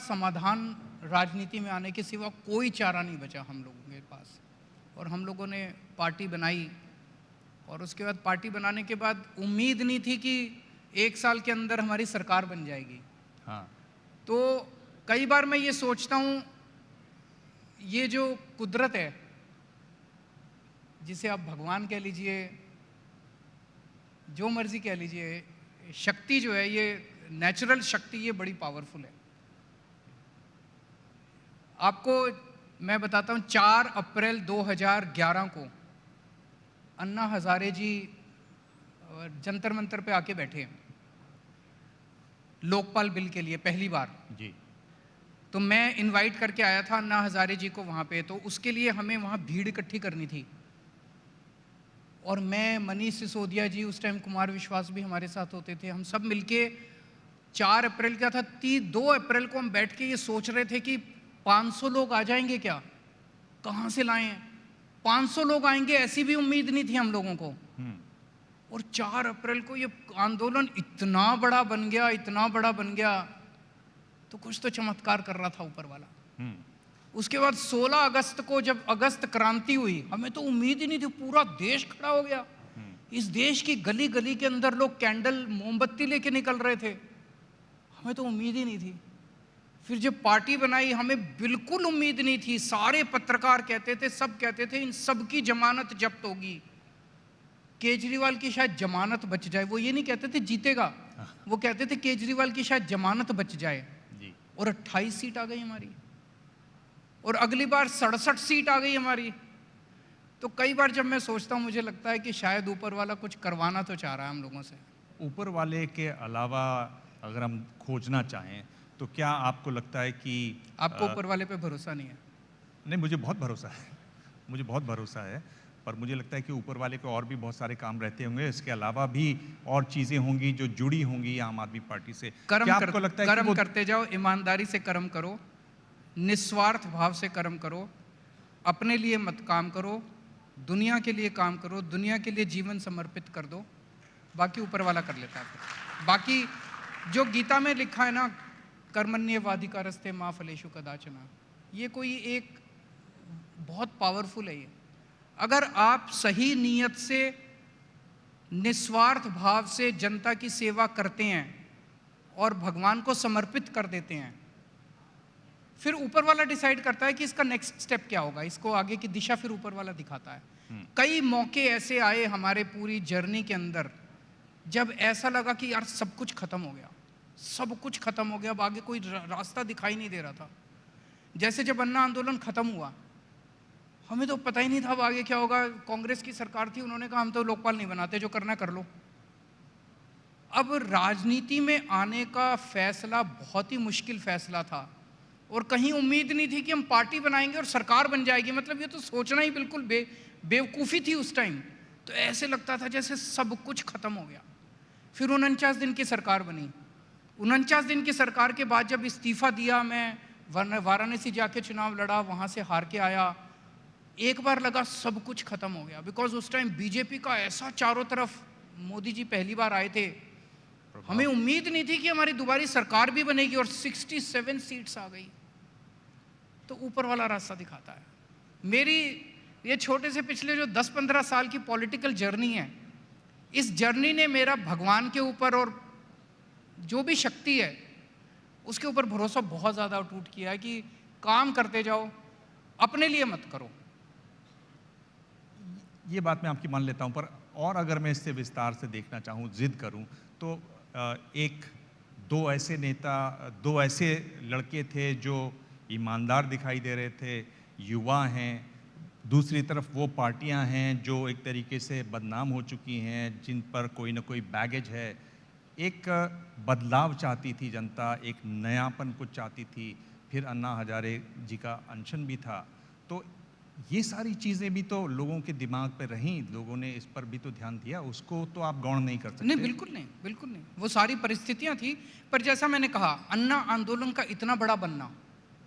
समाधान राजनीति में आने के सिवा कोई चारा नहीं बचा हम लोगों के पास। और हम लोगों ने पार्टी बनाई और उसके बाद पार्टी बनाने के बाद उम्मीद नहीं थी कि 1 साल के अंदर हमारी सरकार बन जाएगी। हाँ। तो कई बार मैं ये सोचता हूँ, ये जो कुदरत है, जिसे आप भगवान कह लीजिए, जो मर्जी कह लीजिए, शक्ति जो है, ये नेचुरल शक्ति, ये बड़ी पावरफुल है। आपको मैं बताता हूँ, 4 अप्रैल 2011 को अन्ना हजारे जी जंतर मंतर पे आके बैठे हैं लोकपाल बिल के लिए पहली बार जी। तो मैं इनवाइट करके आया था अन्ना हजारे जी को वहाँ पे। तो उसके लिए हमें वहाँ भीड़ इकट्ठी करनी थी और मैं, मनीष सिसोदिया जी, उस टाइम कुमार विश्वास भी हमारे साथ होते थे, हम सब मिलके 4 अप्रैल का था, 2 अप्रैल को हम बैठ के ये सोच रहे थे कि 500 लोग आ जाएंगे क्या, कहाँ से लाएं, 500 लोग आएंगे ऐसी भी उम्मीद नहीं थी हम लोगों को। और 4 अप्रैल को ये आंदोलन इतना बड़ा बन गया, इतना बड़ा बन गया, तो कुछ तो चमत्कार कर रहा था ऊपर वाला। उसके बाद 16 अगस्त को जब अगस्त क्रांति हुई, हमें तो उम्मीद ही नहीं थी, पूरा देश खड़ा हो गया। इस देश की गली गली के अंदर लोग कैंडल, मोमबत्ती लेके निकल रहे थे, हमें तो उम्मीद ही नहीं थी। फिर जब पार्टी बनाई, हमें बिल्कुल उम्मीद नहीं थी। सारे पत्रकार कहते थे, सब कहते थे इन सब की जमानत जब्त होगी, केजरीवाल की शायद जमानत बच जाए। वो ये नहीं कहते थे जीतेगा, वो कहते थे केजरीवाल की शायद जमानत बच जाए। और 28 सीट आ गई हमारी, और अगली बार 67 सीट आ गई हमारी। तो कई बार जब मैं सोचता हूँ, मुझे लगता है कि शायद ऊपर वाला कुछ करवाना तो चाह रहा है हम लोगों से। ऊपर वाले के अलावा अगर हम खोजना चाहें तो क्या आपको लगता है कि आपको ऊपर वाले पे भरोसा नहीं है? नहीं, मुझे बहुत भरोसा है, मुझे बहुत भरोसा है, पर मुझे लगता है कि ऊपर वाले को और भी बहुत सारे काम रहते होंगे, इसके अलावा भी और चीज़ें होंगी जो जुड़ी होंगी आम आदमी पार्टी से। क्या आपको लगता है कि कर्म करते जाओ, ईमानदारी से कर्म करो, निस्वार्थ भाव से कर्म करो, अपने लिए मत काम करो, दुनिया के लिए काम करो, दुनिया के लिए जीवन समर्पित कर दो, बाकी ऊपर वाला कर लेता है। बाकी जो गीता में लिखा है ना, कर्मण्येवाधिकारस्ते मा फलेषु कदाचन, ये कोई एक बहुत पावरफुल है। ये अगर आप सही नीयत से, निस्वार्थ भाव से जनता की सेवा करते हैं और भगवान को समर्पित कर देते हैं, फिर ऊपर वाला डिसाइड करता है कि इसका नेक्स्ट स्टेप क्या होगा, इसको आगे की दिशा फिर ऊपर वाला दिखाता है। कई मौके ऐसे आए हमारे पूरी जर्नी के अंदर, जब ऐसा लगा कि यार सब कुछ खत्म हो गया, सब कुछ खत्म हो गया, अब आगे कोई रास्ता दिखाई नहीं दे रहा था। जैसे जब अन्ना आंदोलन खत्म हुआ, हमें तो पता ही नहीं था अब आगे क्या होगा। कांग्रेस की सरकार थी, उन्होंने कहा हम तो लोकपाल नहीं बनाते, जो करना कर लो। अब राजनीति में आने का फैसला बहुत ही मुश्किल फैसला था, और कहीं उम्मीद नहीं थी कि हम पार्टी बनाएंगे और सरकार बन जाएगी। मतलब ये तो सोचना ही बिल्कुल बेवकूफ़ी थी उस टाइम। तो ऐसे लगता था जैसे सब कुछ खत्म हो गया। फिर 49 दिन की सरकार बनी। 49 दिन की सरकार के बाद जब इस्तीफा दिया, मैं वाराणसी जाके चुनाव लड़ा, वहाँ से हार के आया, एक बार लगा सब कुछ खत्म हो गया। बिकॉज उस टाइम बीजेपी का ऐसा चारों तरफ, मोदी जी पहली बार आए थे, हमें उम्मीद नहीं थी कि हमारी दोबारा सरकार भी बनेगी, और 67 सीट्स आ गई। तो ऊपर वाला रास्ता दिखाता है। मेरी ये छोटे से पिछले जो 10-15 साल की पॉलिटिकल जर्नी है, इस जर्नी ने मेरा भगवान के ऊपर और जो भी शक्ति है उसके ऊपर भरोसा बहुत ज़्यादा अटूट किया है कि काम करते जाओ, अपने लिए मत करो। ये बात मैं आपकी मान लेता हूं, पर और अगर मैं इससे विस्तार से देखना चाहूं, जिद करूं, तो दो ऐसे नेता, 2 ऐसे लड़के थे जो ईमानदार दिखाई दे रहे थे, युवा हैं, दूसरी तरफ वो पार्टियां हैं जो एक तरीके से बदनाम हो चुकी हैं, जिन पर कोई ना कोई बैगेज है। एक बदलाव चाहती थी जनता, एक नयापन कुछ चाहती थी, फिर अन्ना हजारे जी का अनशन भी था। तो ये सारी चीज़ें भी तो लोगों के दिमाग पे रहीं, लोगों ने इस पर भी तो ध्यान दिया, उसको तो आप गौण नहीं कर सकते। नहीं, बिल्कुल नहीं, बिल्कुल नहीं। वो सारी परिस्थितियां थी। पर जैसा मैंने कहा, अन्ना आंदोलन का इतना बड़ा बनना,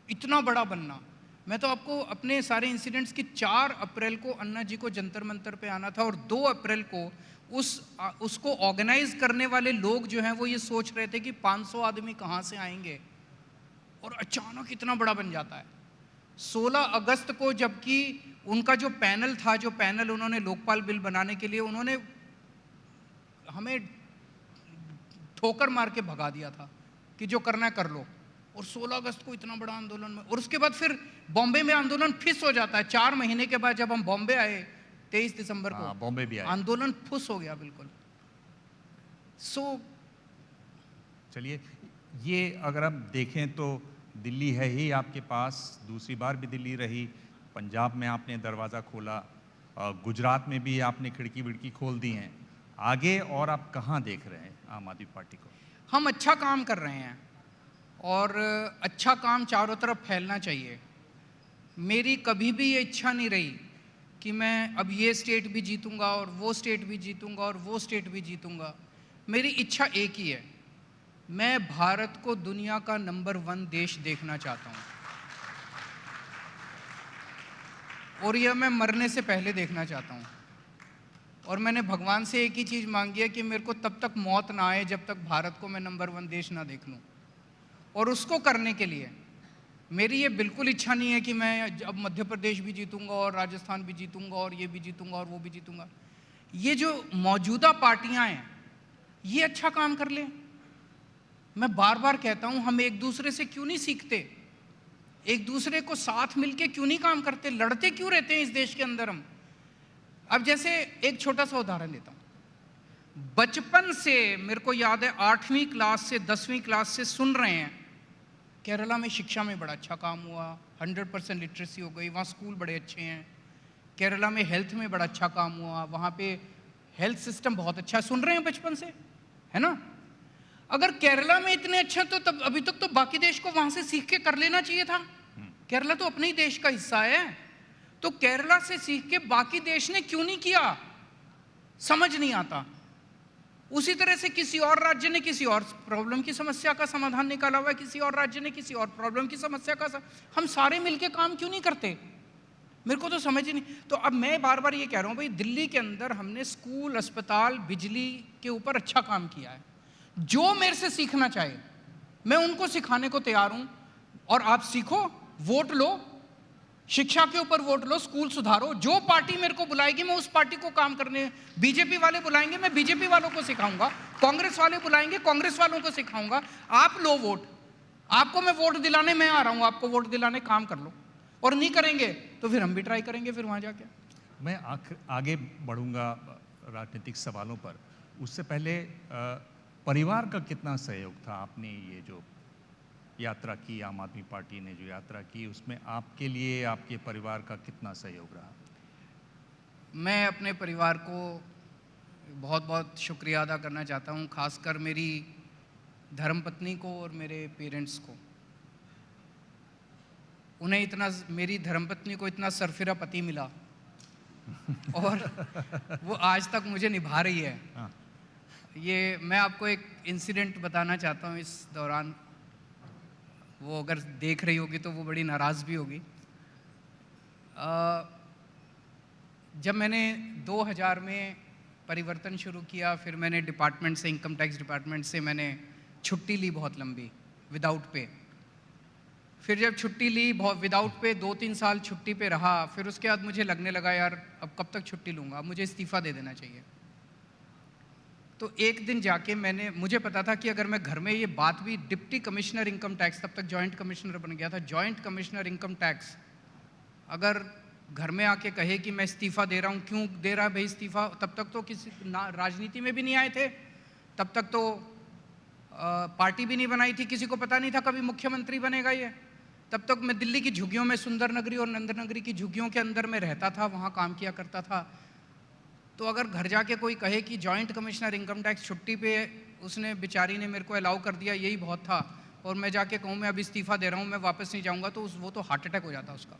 इतना बड़ा बनना, मैं तो आपको अपने सारे इंसिडेंट्स की 4 अप्रैल को अन्ना जी को जंतर मंतर पे आना था, और 2 अप्रैल को उसको ऑर्गेनाइज करने वाले लोग जो हैं वो ये सोच रहे थे कि 500 आदमी कहाँ से आएंगे, और अचानक इतना बड़ा बन जाता है। 16 अगस्त को जबकि उनका जो पैनल था, जो पैनल उन्होंने लोकपाल बिल बनाने के लिए, उन्होंने हमें ठोकर मार के भगा दिया था कि जो करना है कर लो। और 16 अगस्त को इतना बड़ा आंदोलन में, और उसके बाद फिर बॉम्बे में आंदोलन फिस हो जाता है। 4 महीने के बाद जब हम बॉम्बे आए 23 दिसंबर को, बॉम्बे भी आए, आंदोलन फुस हो गया बिल्कुल। चलिए, ये अगर हम देखें तो दिल्ली है ही आपके पास, दूसरी बार भी दिल्ली रही, पंजाब में आपने दरवाज़ा खोला, गुजरात में भी आपने खिड़की विड़की खोल दी हैं, आगे और आप कहाँ देख रहे हैं आम आदमी पार्टी को? हम अच्छा काम कर रहे हैं और अच्छा काम चारों तरफ फैलना चाहिए। मेरी कभी भी ये इच्छा नहीं रही कि मैं अब ये स्टेट भी जीतूंगा और वो स्टेट भी जीतूंगा और वो स्टेट भी जीतूंगा। मेरी इच्छा एक ही है, मैं भारत को दुनिया का नंबर 1 देश देखना चाहता हूँ, और यह मैं मरने से पहले देखना चाहता हूँ। और मैंने भगवान से एक ही चीज़ मांगी है कि मेरे को तब तक मौत ना आए जब तक भारत को मैं नंबर 1 देश ना देख लूँ। और उसको करने के लिए मेरी ये बिल्कुल इच्छा नहीं है कि मैं अब मध्य प्रदेश भी जीतूंगा और राजस्थान भी जीतूंगा और ये भी जीतूंगा और वो भी जीतूंगा। ये जो मौजूदा पार्टियां हैं ये अच्छा काम कर लें। मैं बार बार कहता हूं, हम एक दूसरे से क्यों नहीं सीखते, एक दूसरे को साथ मिलके क्यों नहीं काम करते, लड़ते क्यों रहते हैं इस देश के अंदर हम। अब जैसे एक छोटा सा उदाहरण देता हूं, बचपन से मेरे को याद है 8वीं क्लास से 10वीं क्लास से सुन रहे हैं केरला में शिक्षा में बड़ा अच्छा काम हुआ, 100% लिटरेसी हो गई, वहाँ स्कूल बड़े अच्छे हैं। केरला में हेल्थ में बड़ा अच्छा काम हुआ, वहाँ पे हेल्थ सिस्टम बहुत अच्छा है, सुन रहे हैं बचपन से, है ना। अगर केरला में इतने अच्छे तो तब अभी तक तो बाकी देश को वहाँ से सीख के कर लेना चाहिए था। केरला तो अपने ही देश का हिस्सा है, तो केरला से सीख के बाकी देश ने क्यों नहीं किया, समझ नहीं आता। उसी तरह से किसी और राज्य ने किसी और प्रॉब्लम की समस्या का समाधान निकाला हुआ है, किसी और राज्य ने किसी और प्रॉब्लम की समस्या का हम सारे मिलके काम क्यों नहीं करते, मेरे को तो समझ ही नहीं। तो अब मैं बार बार ये कह रहा हूँ भाई, दिल्ली के अंदर हमने स्कूल, अस्पताल, बिजली के ऊपर अच्छा काम किया है। जो मेरे से सीखना चाहे मैं उनको सिखाने को तैयार हूँ। और आप सीखो, वोट लो, शिक्षा के ऊपर वोट लो, स्कूल सुधारो। जो पार्टी मेरे को बुलाएगी मैं उस पार्टी को काम करने, बीजेपी वाले बुलाएंगे मैं बीजेपी वालों को सिखाऊंगा, कांग्रेस वाले बुलाएंगे कांग्रेस वालों को सिखाऊंगा। आप लो वोट, आपको मैं वोट दिलाने मैं आ रहा हूं, आपको वोट दिलाने काम कर लो। और नहीं करेंगे तो फिर हम भी ट्राई करेंगे फिर वहां जाके। मैं आगे बढ़ूंगा राजनीतिक सवालों पर, उससे पहले परिवार का कितना सहयोग था? आपने ये जो यात्रा की, आम आदमी पार्टी ने जो यात्रा की, उसमें आपके लिए आपके परिवार का कितना सहयोग रहा? मैं अपने परिवार को बहुत बहुत शुक्रिया अदा करना चाहता हूँ, खासकर मेरी धर्मपत्नी को और मेरे पेरेंट्स को। उन्हें इतना, मेरी धर्मपत्नी को इतना सरफिरा पति मिला और वो आज तक मुझे निभा रही है। ये मैं आपको एक इंसिडेंट बताना चाहता हूँ इस दौरान, वो अगर देख रही होगी तो वो बड़ी नाराज़ भी होगी। जब मैंने 2000 में परिवर्तन शुरू किया, फिर मैंने डिपार्टमेंट से, इनकम टैक्स डिपार्टमेंट से मैंने छुट्टी ली बहुत लंबी, विदाउट पे। फिर जब छुट्टी ली बहुत विदाउट पे, 2-3 साल छुट्टी पे रहा, फिर उसके बाद मुझे लगने लगा यार अब कब तक छुट्टी लूँगा, अब मुझे इस्तीफ़ा दे देना चाहिए। तो एक दिन जाके मुझे पता था कि अगर मैं घर में ये बात भी, डिप्टी कमिश्नर इनकम टैक्स, तब तक जॉइंट कमिश्नर बन गया था, जॉइंट कमिश्नर इनकम टैक्स अगर घर में आके कहे कि मैं इस्तीफ़ा दे रहा हूँ, क्यों दे रहा है भाई इस्तीफ़ा, तब तक तो किसी राजनीति में भी नहीं आए थे, तब तक तो पार्टी भी नहीं बनाई थी, किसी को पता नहीं था कभी मुख्यमंत्री बनेगा ये। तब तक मैं दिल्ली की झुग्गियों में, सुंदर नगरी और नंद नगरी की झुग्गियों के अंदर में रहता था, वहाँ काम किया करता था। तो अगर घर जाके कोई कहे कि जॉइंट कमिश्नर इनकम टैक्स छुट्टी पे, उसने बेचारी ने मेरे को अलाउ कर दिया, यही बहुत था, और मैं जाके कहूँ मैं अब इस्तीफ़ा दे रहा हूँ, मैं वापस नहीं जाऊँगा, तो वो तो हार्ट अटैक हो जाता उसका।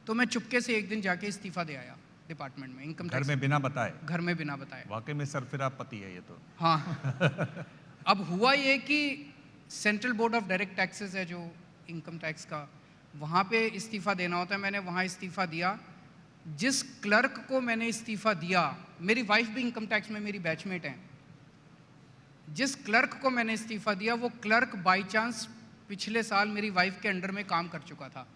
तो मैं चुपके से एक दिन जाके इस्तीफ़ा दे आया डिपार्टमेंट में, इनकम टैक्स। घर में बिना बताए? घर में बिना बताए। वाकई में सरफिरा पति है ये तो। हाँ। अब हुआ ये कि central board of direct taxes है जो इनकम टैक्स का, वहाँ पे इस्तीफ़ा देना होता है। मैंने वहाँ इस्तीफ़ा दिया। जिस क्लर्क को मैंने इस्तीफ़ा दिया, मेरी वाइफ भी इनकम टैक्स में मेरी बैचमेट हैं, जिस क्लर्क को मैंने इस्तीफ़ा दिया वो क्लर्क बाई चांस पिछले साल मेरी वाइफ के अंडर में काम कर चुका था।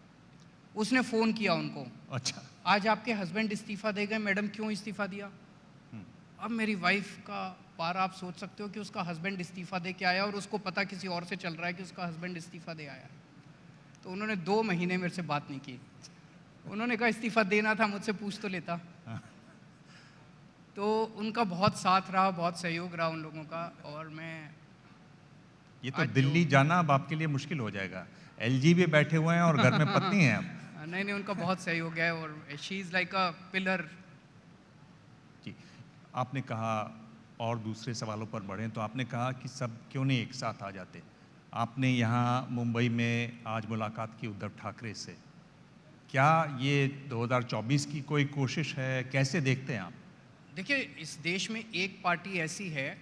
उसने फ़ोन किया उनको, अच्छा। आज आपके हस्बैंड इस्तीफ़ा दे गए, मैडम क्यों इस्तीफ़ा दिया? अब मेरी वाइफ का पारा आप सोच सकते हो कि उसका हस्बैंड इस्तीफ़ा दे के आया और उसको पता किसी और से चल रहा है कि उसका हस्बैंड इस्तीफ़ा दे आया। तो उन्होंने 2 महीने मेरे से बात नहीं की। उन्होंने कहा इस्तीफ़ा देना था, मुझसे पूछ तो लेता। तो उनका बहुत साथ रहा, बहुत सहयोग रहा उन लोगों का। और मैं ये तो आज दिल्ली जाना अब आपके लिए मुश्किल हो जाएगा। एलजी भी बैठे हुए हैं और घर में पत्नी है आप। नहीं, उनका बहुत सहयोग है और she is like a pillar. जी, आपने कहा, और दूसरे सवालों पर बढ़ें तो आपने कहा कि सब क्यों नहीं एक साथ आ जाते। आपने यहाँ मुंबई में आज मुलाकात की उद्धव ठाकरे से। क्या ये 2024 की कोई कोशिश है? कैसे देखते हैं आप? देखिए, इस देश में एक पार्टी ऐसी है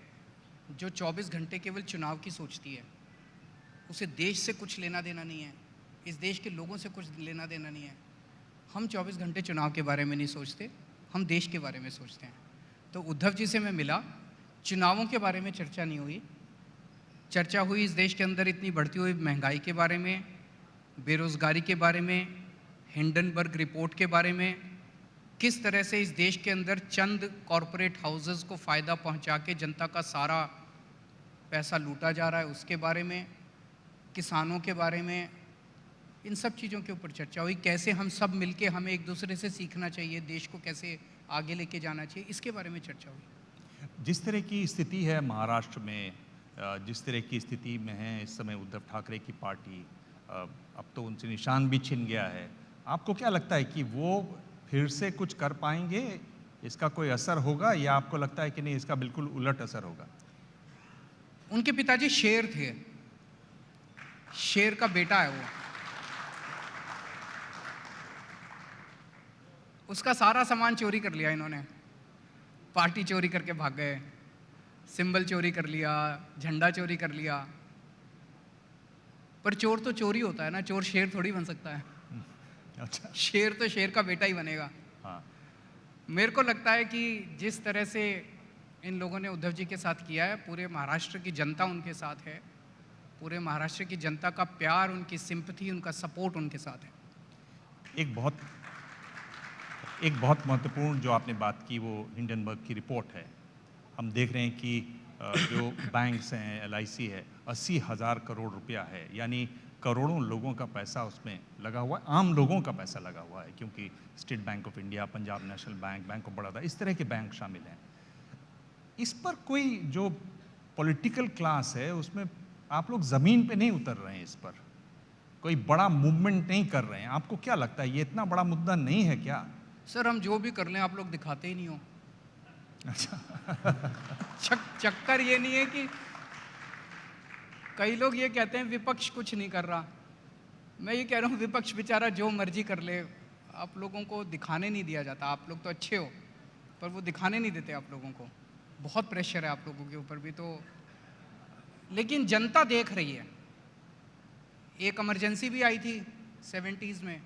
जो 24 घंटे केवल चुनाव की सोचती है। उसे देश से कुछ लेना देना नहीं है, इस देश के लोगों से कुछ लेना देना नहीं है। हम 24 घंटे चुनाव के बारे में नहीं सोचते, हम देश के बारे में सोचते हैं। तो उद्धव जी से मैं मिला, चुनावों के बारे में चर्चा नहीं हुई। चर्चा हुई इस देश के अंदर इतनी बढ़ती हुई महंगाई के बारे में, बेरोज़गारी के बारे में, हिंडनबर्ग रिपोर्ट के बारे में, किस तरह से इस देश के अंदर चंद कॉरपोरेट हाउसेस को फ़ायदा पहुंचा के जनता का सारा पैसा लूटा जा रहा है उसके बारे में, किसानों के बारे में, इन सब चीज़ों के ऊपर चर्चा हुई। कैसे हम सब मिलके हमें एक दूसरे से सीखना चाहिए, देश को कैसे आगे लेके जाना चाहिए, इसके बारे में चर्चा हुई। जिस तरह की स्थिति है महाराष्ट्र में, जिस तरह की स्थिति में है इस समय उद्धव ठाकरे की पार्टी, अब तो उनसे निशान भी छिन गया है। आपको क्या लगता है कि वो फिर से कुछ कर पाएंगे? इसका कोई असर होगा या आपको लगता है कि नहीं, इसका बिल्कुल उलट असर होगा? उनके पिताजी शेर थे, शेर का बेटा है वो। उसका सारा सामान चोरी कर लिया इन्होंने, पार्टी चोरी करके भाग गए, सिंबल चोरी कर लिया, झंडा चोरी कर लिया। पर चोर तो चोरी होता है ना, चोर शेर थोड़ी बन सकता है। अच्छा। शेर तो शेर का बेटा ही बनेगा। हाँ। मेरे को लगता है कि जिस तरह से इन लोगों ने उद्धव जी के साथ किया है, पूरे महाराष्ट्र की जनता उनके साथ है, पूरे महाराष्ट्र की जनता का प्यार, उनकी सिंपथी, उनका सपोर्ट उनके साथ है। एक बहुत महत्वपूर्ण जो आपने बात की वो हिंडनबर्ग की रिपोर्ट है। हम देख रहे हैं कि जो बैंक्स हैं, एलआईसी है, 80,000 करोड़ रुपया है, यानी करोड़ों लोगों का पैसा उसमें लगा हुआ है, आम लोगों का पैसा लगा हुआ है, क्योंकि state bank of India, Punjab national bank, bank of Baroda, इस तरह के बैंक शामिल हैं। इस पर कोई जो पॉलिटिकल क्लास है उसमें आप लोग ज़मीन पे नहीं उतर रहे हैं, इस पर कोई बड़ा मूवमेंट नहीं कर रहे हैं। आपको क्या लगता है ये इतना बड़ा मुद्दा नहीं है क्या? सर, हम जो भी कर लें आप लोग दिखाते ही नहीं हो। अच्छा। चक्कर ये नहीं है कि कई लोग ये कहते हैं विपक्ष कुछ नहीं कर रहा। मैं ये कह रहा हूँ विपक्ष बेचारा जो मर्जी कर ले, आप लोगों को दिखाने नहीं दिया जाता। आप लोग तो अच्छे हो, पर वो दिखाने नहीं देते आप लोगों को। बहुत प्रेशर है आप लोगों के ऊपर भी तो। लेकिन जनता देख रही है। एक इमरजेंसी भी आई थी 70s में,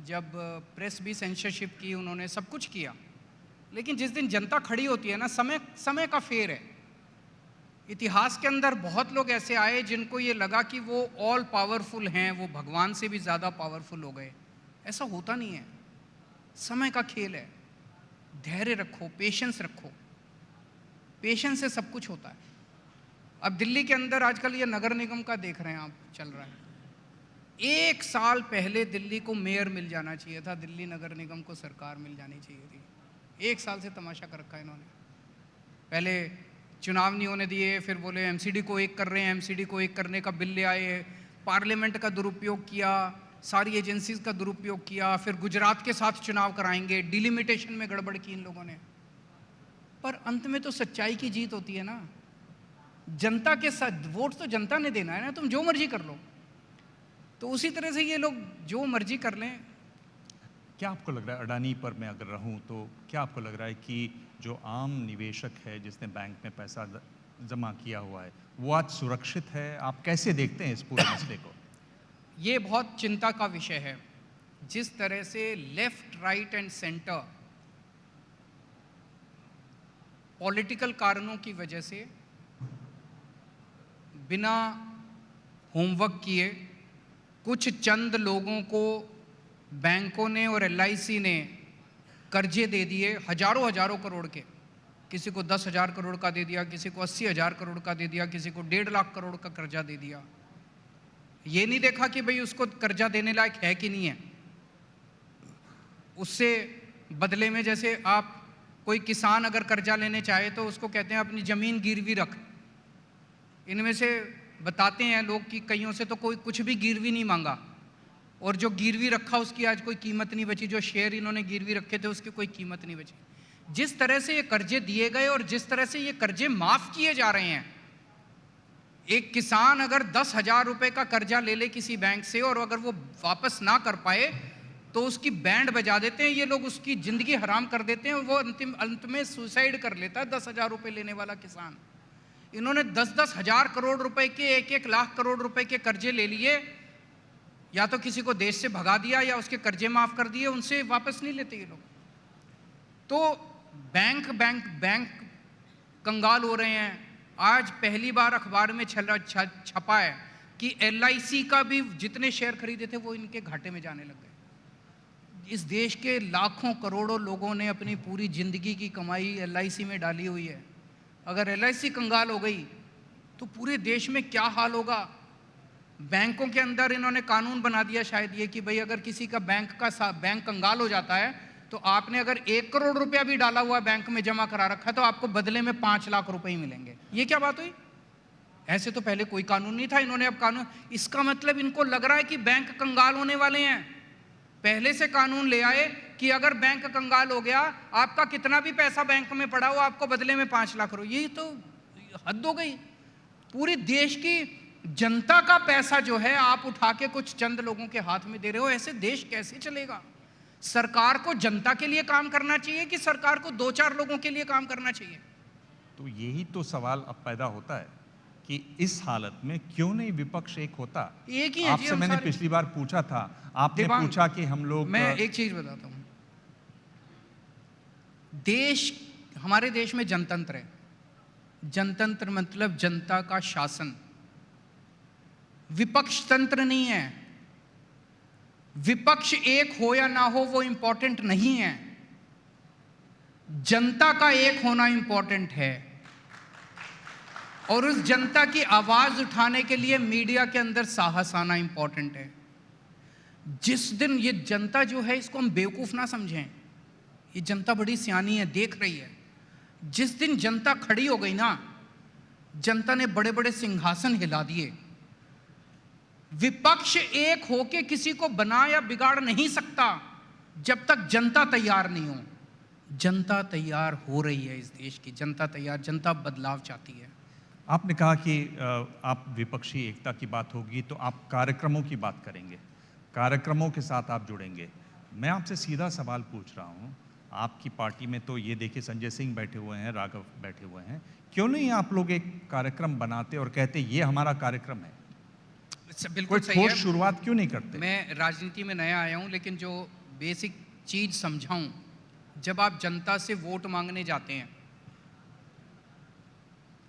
जब प्रेस भी सेंसरशिप की, उन्होंने सब कुछ किया। लेकिन जिस दिन जनता खड़ी होती है ना, समय का फेर है। इतिहास के अंदर बहुत लोग ऐसे आए जिनको ये लगा कि वो ऑल पावरफुल हैं, वो भगवान से भी ज़्यादा पावरफुल हो गए। ऐसा होता नहीं है, समय का खेल है। धैर्य रखो, पेशेंस रखो, पेशेंस से सब कुछ होता है। अब दिल्ली के अंदर आजकल ये नगर निगम का देख रहे हैं आप, चल रहा है। 1 साल पहले दिल्ली को मेयर मिल जाना चाहिए था, दिल्ली नगर निगम को सरकार मिल जानी चाहिए थी। 1 साल से तमाशा कर रखा है इन्होंने। पहले चुनाव नहीं होने दिए, फिर बोले एमसीडी को एक कर रहे हैं, एमसीडी को एक करने का बिल ले आए, पार्लियामेंट का दुरुपयोग किया, सारी एजेंसीज का दुरुपयोग किया, फिर गुजरात के साथ चुनाव कराएंगे, डिलिमिटेशन में गड़बड़ की इन लोगों ने। पर अंत में तो सच्चाई की जीत होती है ना। जनता के साथ वोट तो जनता ने देना है ना, तुम जो मर्जी कर लो। तो उसी तरह से ये लोग जो मर्जी कर लें। क्या आपको लग रहा है, अडानी पर मैं अगर रहूं तो क्या आपको लग रहा है कि जो आम निवेशक है जिसने बैंक में पैसा जमा किया हुआ है वो आज सुरक्षित है? आप कैसे देखते हैं इस पूरे मसले को? ये बहुत चिंता का विषय है। जिस तरह से left, right and centre political कारणों की वजह से बिना होमवर्क किए, कुछ चंद लोगों को बैंकों ने और LIC ने कर्जे दे दिए हजारों हजारों करोड़ के। किसी को 10,000 करोड़ का दे दिया, किसी को 80,000 करोड़ का दे दिया, किसी को 1.5 लाख करोड़ का कर्जा दे दिया। ये नहीं देखा कि भाई उसको कर्जा देने लायक है कि नहीं है। उससे बदले में जैसे आप कोई किसान अगर कर्जा लेने चाहे तो उसको कहते हैं अपनी ज़मीन गिरवी रख। इनमें से बताते हैं लोग कि कईयों से तो कोई कुछ भी गिरवी नहीं मांगा, और जो गिरवी रखा उसकी आज कोई कीमत नहीं बची। जो शेयर इन्होंने गिरवी रखे थे उसकी कोई कीमत नहीं बची। जिस तरह से ये कर्जे दिए गए और जिस तरह से ये कर्जे माफ़ किए जा रहे हैं, एक किसान अगर 10,000 रुपये का कर्जा ले ले किसी बैंक से और अगर वो वापस ना कर पाए तो उसकी बैंड बजा देते हैं ये लोग, उसकी ज़िंदगी हराम कर देते हैं और वो अंत में सुसाइड कर लेता है 10,000 रुपये लेने वाला किसान। इन्होंने 10-10 हज़ार करोड़ रुपए के 1-1 लाख करोड़ रुपए के कर्जे ले लिए, या तो किसी को देश से भगा दिया या उसके कर्जे माफ़ कर दिए, उनसे वापस नहीं लेते ये लोग। तो बैंक कंगाल हो रहे हैं। आज पहली बार अखबार में छपा है कि LIC का भी जितने शेयर खरीदे थे वो इनके घाटे में जाने लग गए। इस देश के लाखों करोड़ों लोगों ने अपनी पूरी ज़िंदगी की कमाई LIC में डाली हुई है। अगर LIC कंगाल हो गई तो पूरे देश में क्या हाल होगा। बैंकों के अंदर इन्होंने कानून बना दिया शायद ये कि भाई अगर किसी का बैंक कंगाल हो जाता है तो आपने अगर 1 करोड़ रुपया भी डाला हुआ बैंक में जमा करा रखा है तो आपको बदले में 5 लाख रुपए ही मिलेंगे। ये क्या बात हुई? ऐसे तो पहले कोई कानून नहीं था, इन्होंने अब कानून। इसका मतलब इनको लग रहा है कि बैंक कंगाल होने वाले हैं। पहले से कानून ले आए कि अगर बैंक कंगाल हो गया, आपका कितना भी पैसा बैंक में पड़ा हो आपको बदले में 5 लाख रुपए। ये तो हद हो गई। पूरी देश की जनता का पैसा जो है आप उठा के कुछ चंद लोगों के हाथ में दे रहे हो। ऐसे देश कैसे चलेगा? सरकार को जनता के लिए काम करना चाहिए कि सरकार को 2-4 लोगों के लिए काम करना चाहिए? तो यही तो सवाल अब पैदा होता है कि इस हालत में क्यों नहीं विपक्ष एक होता। एक ही है जी, आपसे हम मैंने सारे। पिछली बार पूछा था, आपने दिवांग, पूछा कि हम लोग। मैं एक चीज बताता हूं, हमारे देश में जनतंत्र है। जनतंत्र मतलब जनता का शासन, विपक्ष तंत्र नहीं है। विपक्ष एक हो या ना हो वो इंपॉर्टेंट नहीं है, जनता का एक होना इंपॉर्टेंट है। और उस जनता की आवाज उठाने के लिए मीडिया के अंदर साहस आना इंपॉर्टेंट है। जिस दिन ये जनता जो है, इसको हम बेवकूफ ना समझें, ये जनता बड़ी सियानी है, देख रही है। जिस दिन जनता खड़ी हो गई ना, जनता ने बड़े बड़े सिंहासन हिला दिए। विपक्ष एक होके किसी को बना या बिगाड़ नहीं सकता जब तक जनता तैयार नहीं हो। जनता तैयार हो रही है, इस देश की जनता तैयार, जनता बदलाव चाहती है। आपने कहा कि आप विपक्षी एकता की बात होगी तो आप कार्यक्रमों की बात करेंगे, कार्यक्रमों के साथ आप जुड़ेंगे। मैं आपसे सीधा सवाल पूछ रहा हूं, आपकी पार्टी में तो ये देखिए संजय सिंह बैठे हुए हैं, राघव बैठे हुए हैं, क्यों नहीं आप लोग एक कार्यक्रम बनाते और कहते ये हमारा कार्यक्रम है? बिल्कुल कोई सही है। ठोस शुरुआत क्यों नहीं करते? मैं राजनीति में नया आया हूं, लेकिन जो बेसिक चीज समझाऊं, जब आप जनता से वोट मांगने जाते हैं,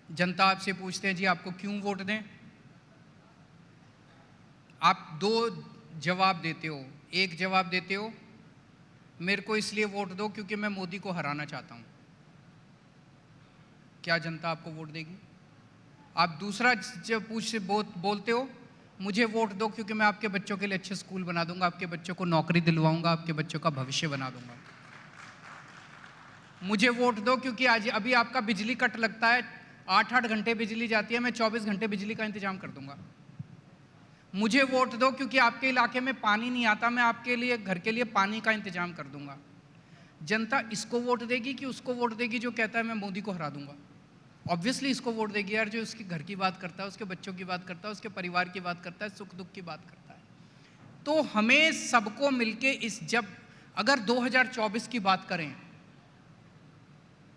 जनता आपसे पूछते हैं जी आपको क्यों वोट दें, आप 2 जवाब देते हो। एक जवाब देते हो मेरे को इसलिए वोट दो क्योंकि मैं मोदी को हराना चाहता हूं। क्या जनता आपको वोट देगी? आप दूसरा जब बोलते हो मुझे वोट दो क्योंकि मैं आपके बच्चों के लिए अच्छे स्कूल बना दूंगा, आपके बच्चों को नौकरी दिलवाऊंगा, आपके बच्चों का भविष्य बना दूंगा। मुझे वोट दो क्योंकि आज अभी आपका बिजली कट लगता है, 8-8 घंटे बिजली जाती है, मैं 24 घंटे बिजली का इंतजाम कर दूंगा। मुझे वोट दो क्योंकि आपके इलाके में पानी नहीं आता, मैं आपके लिए घर के लिए पानी का इंतजाम कर दूंगा। जनता इसको वोट देगी कि उसको वोट देगी जो कहता है मैं मोदी को हरा दूंगा? ऑब्वियसली इसको वोट देगी यार, जो उसके घर की बात करता है, उसके बच्चों की बात करता है, उसके परिवार की बात करता है, सुख दुख की बात करता है। तो हमें सबको मिलके अगर 2024 की बात करें,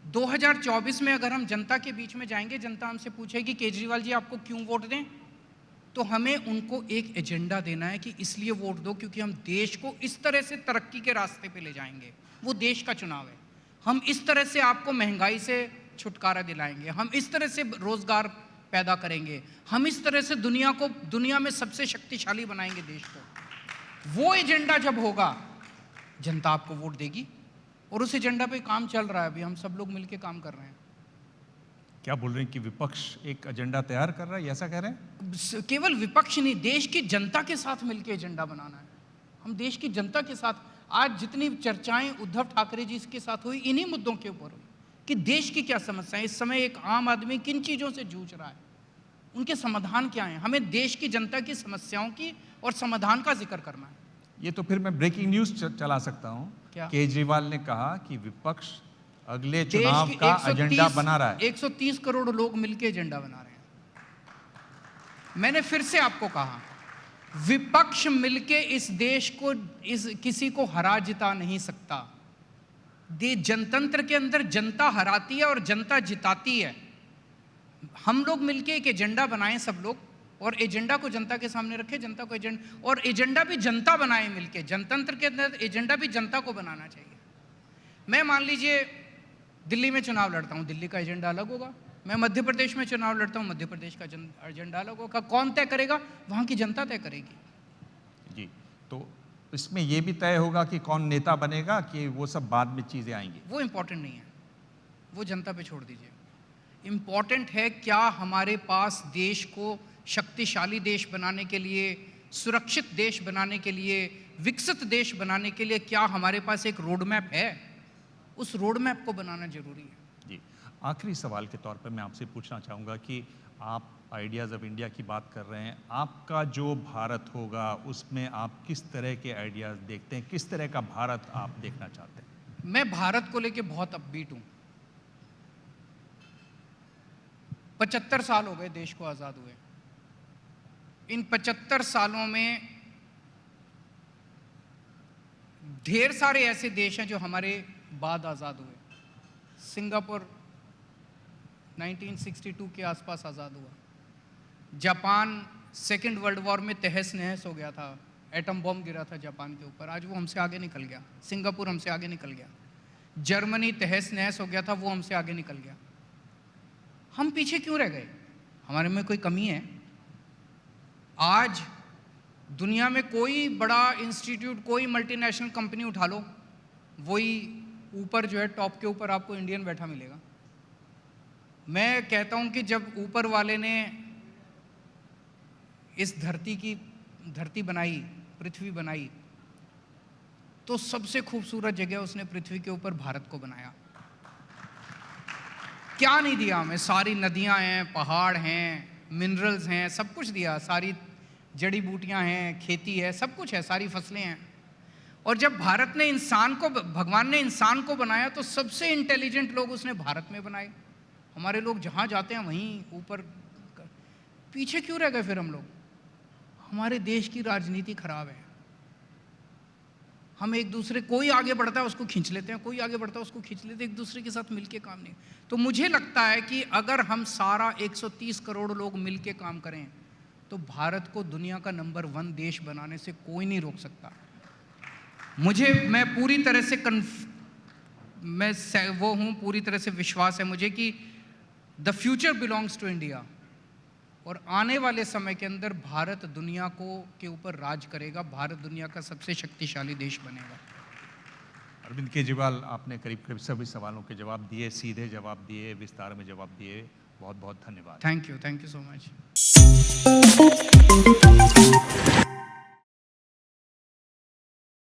2024 में अगर हम जनता के बीच में जाएंगे, जनता हमसे पूछेगी केजरीवाल जी आपको क्यों वोट दें, तो हमें उनको एक एजेंडा देना है कि इसलिए वोट दो क्योंकि हम देश को इस तरह से तरक्की के रास्ते पे ले जाएंगे। वो देश का चुनाव है। हम इस तरह से आपको महंगाई से छुटकारा दिलाएंगे, हम इस तरह से रोजगार पैदा करेंगे, हम इस तरह से दुनिया में सबसे शक्तिशाली बनाएंगे देश को। वो एजेंडा जब होगा, जनता आपको वोट देगी, और उस एजेंडा पे काम चल रहा है। अभी हम सब लोग मिलके काम कर रहे हैं। क्या बोल रहे हैं कि विपक्ष एक एजेंडा तैयार कर रहा है, ऐसा कह रहे हैं? केवल विपक्ष नहीं, देश की जनता के साथ मिलकर एजेंडा बनाना है। हम देश की जनता के साथ, आज जितनी चर्चाएं उद्धव ठाकरे जी के साथ हुई, इन्हीं मुद्दों के ऊपर हुई कि देश की क्या समस्याएं, इस समय एक आम आदमी किन चीज़ों से जूझ रहा है, उनके समाधान क्या हैं। हमें देश की जनता की समस्याओं की और समाधान का जिक्र करना है। ये तो फिर मैं ब्रेकिंग न्यूज चला सकता हूँ। क्या? केजरीवाल ने कहा कि विपक्ष अगले चुनाव का एजेंडा बना रहा है। 130 करोड़ लोग मिलकर एजेंडा बना रहे हैं। मैंने फिर से आपको कहा, विपक्ष मिलके इस देश को, किसी को हरा जिता नहीं सकता। जनतंत्र के अंदर जनता हराती है और जनता जिताती है। हम लोग मिलके एक एजेंडा बनाएं सब लोग, और एजेंडा को जनता के सामने रखें, जनता को एजेंडा, और एजेंडा भी जनता बनाए मिलके। जनतंत्र के अंदर एजेंडा भी जनता को बनाना चाहिए। मैं मान लीजिए दिल्ली में चुनाव लड़ता हूँ, दिल्ली का एजेंडा अलग होगा। मैं मध्य प्रदेश में चुनाव लड़ता हूँ, मध्य प्रदेश का एजेंडा अलग होगा। कौन तय करेगा? वहाँ की जनता तय करेगी। जी, तो इसमें यह भी तय होगा कि कौन नेता बनेगा, कि वो सब बाद में चीजें आएंगी? वो इम्पोर्टेंट नहीं है, वो जनता पे छोड़ दीजिए। इम्पोर्टेंट है क्या हमारे पास देश को शक्तिशाली देश बनाने के लिए, सुरक्षित देश बनाने के लिए, विकसित देश बनाने के लिए क्या हमारे पास एक रोड मैप है? उस रोड मैप को बनाना जरूरी है। जी, आखिरी सवाल के तौर पर मैं आपसे पूछना चाहूँगा कि आप आइडियाज़ ऑफ इंडिया की बात कर रहे हैं, आपका जो भारत होगा उसमें आप किस तरह के आइडियाज़ देखते हैं, किस तरह का भारत आप देखना चाहते हैं? मैं भारत को लेके बहुत अपबीट हूँ। 75 साल हो गए देश को आज़ाद हुए। इन 75 सालों में ढेर सारे ऐसे देश हैं जो हमारे बाद आज़ाद हुए। सिंगापुर 1962 के आसपास आज़ाद हुआ। जापान सेकेंड वर्ल्ड वॉर में तहस नहस हो गया था, एटम बम गिरा था जापान के ऊपर, आज वो हमसे आगे निकल गया। सिंगापुर हमसे आगे निकल गया। जर्मनी तहस नहस हो गया था, वो हमसे आगे निकल गया। हम पीछे क्यों रह गए? हमारे में कोई कमी है? आज दुनिया में कोई बड़ा इंस्टीट्यूट, कोई मल्टीनेशनल कंपनी उठा लो, वही ऊपर जो है टॉप के ऊपर आपको इंडियन बैठा मिलेगा। मैं कहता हूं कि जब ऊपर वाले ने इस धरती बनाई, पृथ्वी बनाई, तो सबसे खूबसूरत जगह उसने पृथ्वी के ऊपर भारत को बनाया। क्या नहीं दिया हमें? सारी नदियां हैं, पहाड़ हैं, मिनरल्स हैं, सब कुछ दिया। सारी जड़ी बूटियां हैं, खेती है, सब कुछ है, सारी फसलें हैं। और जब भारत ने भगवान ने इंसान को बनाया, तो सबसे इंटेलिजेंट लोग उसने भारत में बनाए। हमारे लोग जहाँ जाते हैं वहीं ऊपर। पीछे क्यों रह गए फिर हम लोग? हमारे देश की राजनीति खराब है। हम एक दूसरे, कोई आगे बढ़ता है उसको खींच लेते हैं, कोई आगे बढ़ता है उसको खींच लेते हैं, एक दूसरे के साथ मिलके काम नहीं। तो मुझे लगता है कि अगर हम सारा 130 करोड़ लोग मिलके काम करें, तो भारत को दुनिया का नंबर 1 देश बनाने से कोई नहीं रोक सकता। मैं पूरी तरह से पूरी तरह से विश्वास है मुझे कि the future belongs to India, और आने वाले समय के अंदर भारत दुनिया के ऊपर राज करेगा। भारत दुनिया का सबसे शक्तिशाली देश बनेगा। अरविंद केजरीवाल, आपने करीब करीब सभी सवालों के जवाब दिए, सीधे जवाब दिए, विस्तार में जवाब दिए। बहुत बहुत धन्यवाद। Thank you so much.